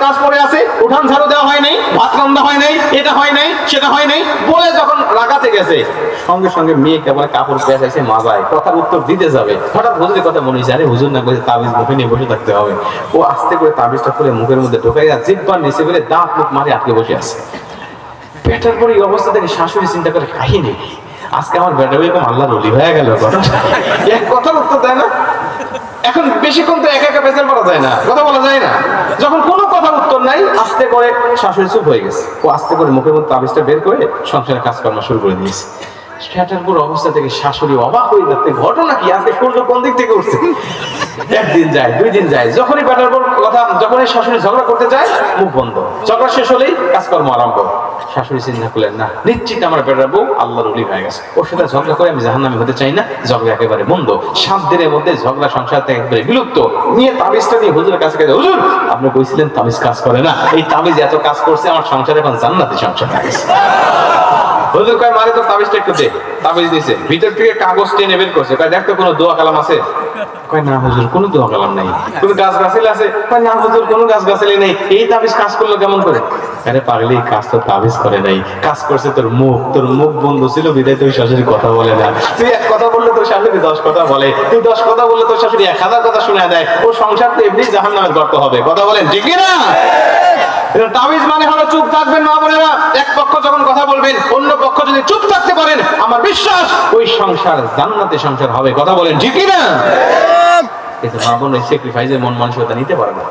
কাজ পড়ে আছে, উঠান ঝাড়ু দেওয়া হয় নাই, ভাত রান্না হয় নাই, এটা হয় নাই, সেটা হয় নাই বলে যখন রাগাতে গেছে, সঙ্গে সঙ্গে মেয়ে কেবল কাপড় পেঁচাইছে মাজায়, কথার উত্তর দিতে যাবে, হঠাৎ হুজুরের কথা মনে হয়েছে, আরে হুজুর না বলছে তাবিজ মুখে নিয়ে বসে থাকতে হবে। ও আস্তে করে তাবিজটা খুলে মুখের মধ্যে ঢোকাইয়া জিহ্বার নিচে ফেলে দাঁত মুখ মারে আটকে বসে আছে। পেটার পরে এই অবস্থা থেকে শাশুড়ি চিন্তা করে, কাহিনী আজকে আমার বেটা এরকম আল্লাহর ওলি হয়ে গেল, এক কথার উত্তর দেয় না। এখন বেশিক্ষণ তো একা একা পেছাল করা যায় না, কথা বলা যায় না। যখন কোনো কথার উত্তর নাই, আস্তে করে শাশুড়ি চুপ হয়ে গেছে। ও আস্তে করে মুখের মধ্যে তাবিজটা বের করে সংসারের কাজকর্ম শুরু করে দিয়েছে। স্ট্যাটারপুর অবস্থা থেকে শাশুড়ি অবাক হয়ে যাচ্ছে, ঘটনা কি, আজকে সূর্য কোন দিক থেকে উঠছে। একদিন যায়, 2 দিন যায়, যখনই বেটার কথা, যখনই শাশুড়ি ঝগড়া করতে যায়, মুখ বন্ধ। ঝগড়া শেষ হলেই কাজকর্ম আরম্ভ। শাশুড়ি চিন্তা করলেন, না, নিশ্চিত আমার বেটার বউ আল্লাহর ওলি হয়ে গেছে, ওর সাথে ঝগড়া করে আমি জাহান্নামী হতে চাই না, ঝগড়া একেবারে বন্ধ। 7 দিনের মধ্যে ঝগড়া সংসার থেকে একেবারে বিলুপ্ত। নিয়ে তাবিজটা নিয়ে হুজুরের কাছে গেছে, হুজুর আপনি কইছিলেন তাবিজ কাজ করে না, এই তাবিজ এত কাজ করছে, আমার সংসারে এখন জান্নাতি সংসার হয়ে গেছে। হুজুর কয়, মারে তো তাবিজটা একটু দে। তাবিজ দিছে, ভিতর থেকে কাগজ টেনে বের করছে, কয় দেখ তো কোনো দোয়া কালাম আছে। কয় না হুজুর, কোনো দোয়া কালাম নাই। কোনো গাছ গাছালি আছে? কয় না হুজুর, কোনো গাছ গাছালি নেই। এই তাবিজ কাজ করলো কেমন করে? আরে পাগলি, কাজ তো তাবিজ করে নাই, কাজ করছে তোর মুখ। তোর মুখ বন্ধ ছিল বিদায় তুই শাশুড়ি কথা বলে না। তুই 1 কথা বললে তোর শাশুড়ি 10 কথা বলে, তুই 10 কথা বললে তোর শাশুড়ি 1000 কথা শুনে দেয়। ও সংসার তো এমনি জাহান্নামের গর্ত হবে, কথা বলেন ঠিক না? তাবিজ মানে হলো চুপ থাকবেন মা বোনেরা। এক পক্ষ যখন কথা বলবেন, অন্য পক্ষ যদি চুপ থাকতে পারেন, আমার বিশ্বাস ওই সংসার জান্নাতি সংসার হবে, কথা বলেন ঠিক না? কিন্তু মা বোন ওই স্যাক্রিফাইসের মন মানসিকতা নিতে পারে না।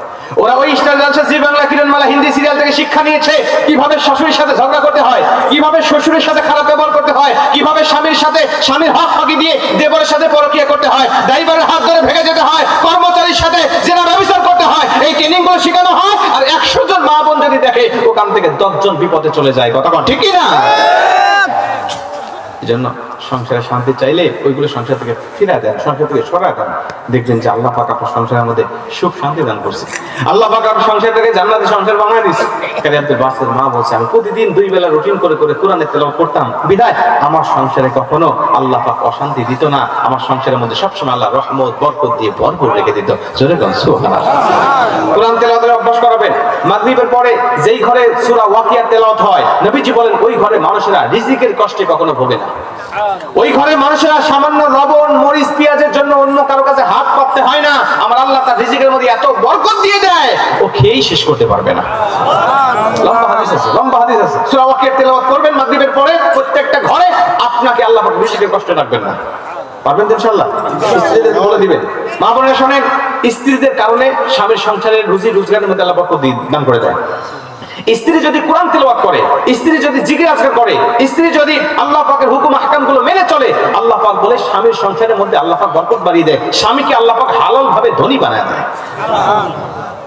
ওরা ওই স্টার জলসা, জি বাংলা, কিরণমালা, হিন্দি সিরিয়াল থেকে শিক্ষা নিয়েছে কিভাবে শাশুড়ির সাথে ঝগড়া করতে হয়, কিভাবে শ্বশুরের সাথে খারাপ ব্যবহার করতে হয়, কিভাবে স্বামীর সাথে স্বামীর হক ফাঁকি দিয়ে দেবরের সাথে পরকীয়া করতে হয়, ড্রাইভারের হাত ধরে ভেঙে যেতে হয়, কর্মচারীর সাথে জেনা ব্যবচার করতে হয়। এই ট্রেনিং গুলো শেখানো হয়। আর 100 জন মা বোন যদি দেখে, ওখান থেকে 10 জন বিপদে চলে যায়, কথা বল ঠিক না? এই জন্য সংসারে শান্তি চাইলে ওইগুলো সংসার থেকে ফিরা দেন, সংসার থেকে সরায় দেন। দেখবেন যে আল্লাহ পাক আপনার সংসারের মধ্যে সুখ শান্তি দান করছে। আল্লাহ পাক আপনার সংসার থেকে জান্নাতি সংসার বানায় দিচ্ছে। কারণ আব্দুল বাসের মা বলছে, আমি প্রতিদিন 2 বেলা রুটিন করে করে কোরআনের তেলাওয়াত করতাম, বিধায় আমার সংসারে কখনো আল্লাহ পাক অশান্তি দিত না। আমার সংসারের মধ্যে সবসময় আল্লাহ রহমত বরকত দিয়ে ভরপুর রেখে দিত। জোরে বল সুবহানাল্লাহ। কোরআন তেলাওয়াতের অভ্যাস করাবেন। মাগরিবের পরে যেই ঘরে সূরা ওয়াকিয়া তেলাওয়াত হয়, নবীজি বলেন ওই ঘরে মানুষেরা রিজিকের কষ্টে কখনো ভোগে না। ওই ঘরে মানুষেরা সামান্য লবণ, মরিচ, পেঁয়াজের জন্য অন্য কারো কাছে হাত পাততে হয় না। আমার আল্লাহ তার রিজিকের মধ্যে এত বরকত দিয়ে দেয়, ও খেয়েই শেষ করতে পারবে না। লম্বা হাদিস আছে, লম্বা হাদিস আছে। সূরা ওয়াকিয়া তেলাওয়াত করবেন মাগরিবের পরে, প্রত্যেকটা ঘরে আপনাকে আল্লাহ পাক রিজিকের কষ্ট রাখবেন না। পারবেন তো ইনশাআল্লাহ? স্ত্রীদের বলে দিবেন। মা বোনেরা শোনেন, স্ত্রীদের কারণে স্বামীর সংসারের রুজি রোজগারের মধ্যে আল্লাহ বরকত দান করে দেয়। স্ত্রী যদি কোরআন তেলাওয়াত করে, স্ত্রী যদি জিকির আজকার করে, স্ত্রী যদি আল্লাহ পাকের হুকুম আহকামগুলো মেনে চলে, আল্লাহ পাক বলে স্বামীর সংসারের মধ্যে আল্লাহ পাক বরকত বাড়িয়ে দেয়। স্বামীকে আল্লাহ পাক হালাল ভাবে ধনী বানায় দেয়।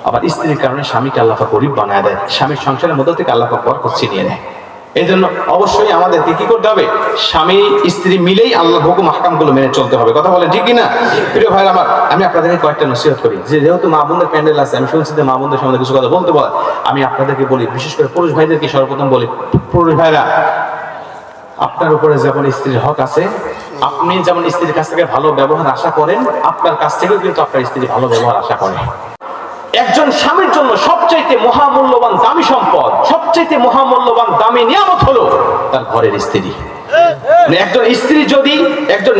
আবার স্ত্রীর কারণে স্বামীকে আল্লাহ পাক গরীব বানায় দেয়। স্বামীর সংসারের মধ্যে থেকে আল্লাহ পাক বরকত ছিনিয়ে নেয়। এই জন্য অবশ্যই আমাদেরকে কি করতে হবে? স্বামী স্ত্রী মিলেই আল্লাহর হুকুম আহকামগুলো মেনে চলতে হবে, কথা বলেন ঠিক কিনা? প্রিয় ভাইরা আমার, আমি আপনাদেরকে কয়েকটা নসিহত করি। যেহেতু মা বোনদের প্যান্ডেল আছে, আমি শুনছি যে মা বোনদের সামনে কিছু কথা বলতে বলে। আমি আপনাদেরকে বলি, বিশেষ করে পুরুষ ভাইদেরকে সর্বপ্রথম বলি, পুরুষ ভাইরা, আপনার উপরে যেমন স্ত্রীর হক আছে, আপনি যেমন স্ত্রীর কাছ থেকে ভালো ব্যবহার আশা করেন, আপনার কাছ থেকেও কিন্তু আপনার স্ত্রী ভালো ব্যবহার আশা করে। একজন স্বামীর জন্য সবচাইতে মহামূল্যবান দামি সম্পদ, সবচাইতে মহামূল্যবান দামি নিয়ামত হলো তার ঘরের স্ত্রী। একজন স্ত্রী যদি, একজন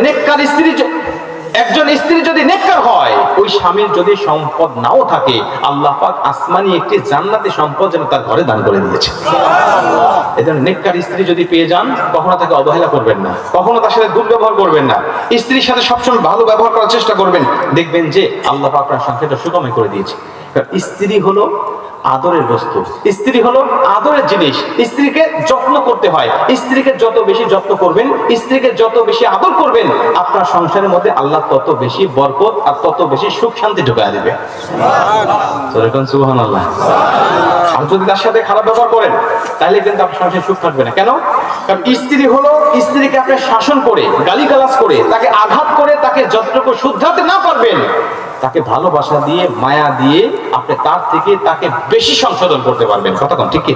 স্ত্রী যদি নেককার হয়, ওই স্বামীর যদি সম্পদ নাও থাকে, আল্লাহ পাক আসমানি একটি জান্নাতি সম্পদ যেন তার ঘরে দান করে দিয়েছে। এজন্য নেককার স্ত্রী যদি পেয়ে যান, কখনো তাকে অবহেলা করবেন না, কখনো তার সাথে দুর্ব্যবহার করবেন না, স্ত্রীর সাথে সবসময় ভালো ব্যবহার করার চেষ্টা করবেন। দেখবেন যে আল্লাহ পাক আপনার সংসারটা সুগমই করে দিয়েছে। স্ত্রী হলো আদরের বস্তু, স্ত্রী হলো আদরের জিনিস। স্ত্রীকে যত্ন করতে হয়। স্ত্রীকে যত বেশি যত্ন করবেন, স্ত্রীকে যত বেশি আদর করবেন, আপনার সংসারের মধ্যে আল্লাহ তত বেশি বরকত আর তত বেশি সুখ শান্তি ঢুকায় দিবে। সুবহানাল্লাহ। আর যদি তার সাথে খারাপ ব্যবহার করেন, তাহলে কিন্তু আপনার সংসারে সুখ থাকবে না। কেন? কারণ স্ত্রী হলো, স্ত্রীকে আপনি শাসন করে, গালিগালাজ করে, তাকে আঘাত করে, তাকে যতটুকু শুধরাতে না পারবেন, তাকে ভালোবাসা দিয়ে মায়া দিয়ে আপনি তার থেকে তাকে বেশি সংশোধন করতে পারবেন। কথা কোন ঠিক কি?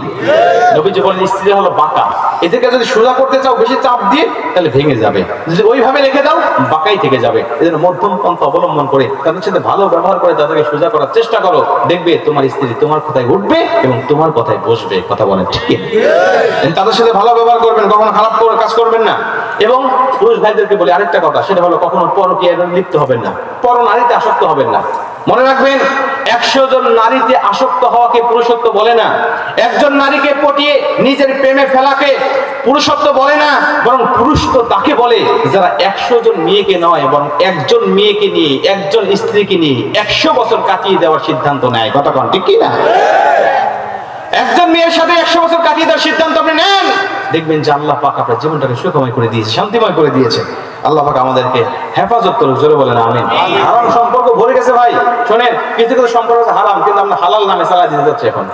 নবীজি বলেন স্ত্রী হলো বাঁকা, এদেরকে যদি সোজা করতে চাও বেশি চাপ দিয়ে তাহলে ভেঙে যাবে, যদি ওইভাবে রেখে দাও বাঁকাই থেকে যাবে। এদের মধ্যম পন্থা অবলম্বন করে তাদের সাথে ভালো ব্যবহার করে তাদেরকে সোজা করার চেষ্টা করো, দেখবে তোমার স্ত্রী তোমার কথায় উঠবে এবং তোমার কথায় বসবে। কথা বলেন ঠিক কি? তাদের সাথে ভালো ব্যবহার করবেন, কখনো খারাপ কাজ করবেন না। এবং পুরুষ ভাইদেরকে বলি আরেকটা কথা, সেটা হলো কখনো পরকীয়ায় লিপ্ত হবেন না, পর নারীতে আসক্ত হবেন না। মনে রাখবেন 100 জন নারীতে আসক্ত হওয়াকে পুরুষত্ব বলে না, একজন নারীকে পটিয়ে নিজের প্রেমে ফেলাকে পুরুষত্ব বলে না, বরং পুরুষ তো তাকে বলে যারা 100 জন মেয়েকে নয় বরং একজন মেয়েকে নিয়ে, একজন স্ত্রীকে নিয়ে 100 বছর কাটিয়ে দেওয়ার সিদ্ধান্ত নেয়। কথা কোন ঠিক কি না? একজন মেয়ের সাথে 100 বছর কাটিয়ে দেওয়ার সিদ্ধান্ত আপনি নেন, দেখবেন যে আল্লাহ পাক আপনার জীবনটাকে সুখময় করে দিয়েছে, শান্তিময় করে দিয়েছে। আল্লাহ পাক আমাদেরকে হেফাজত করুক, জোরে বলেন আমিন। হারাম সম্পর্ক ভরে গেছে ভাই, শোনেন কিছু কিছু সম্পর্ক হারাম কিন্তু আমরা হালাল নামে চালা দিতে যাচ্ছি এখন।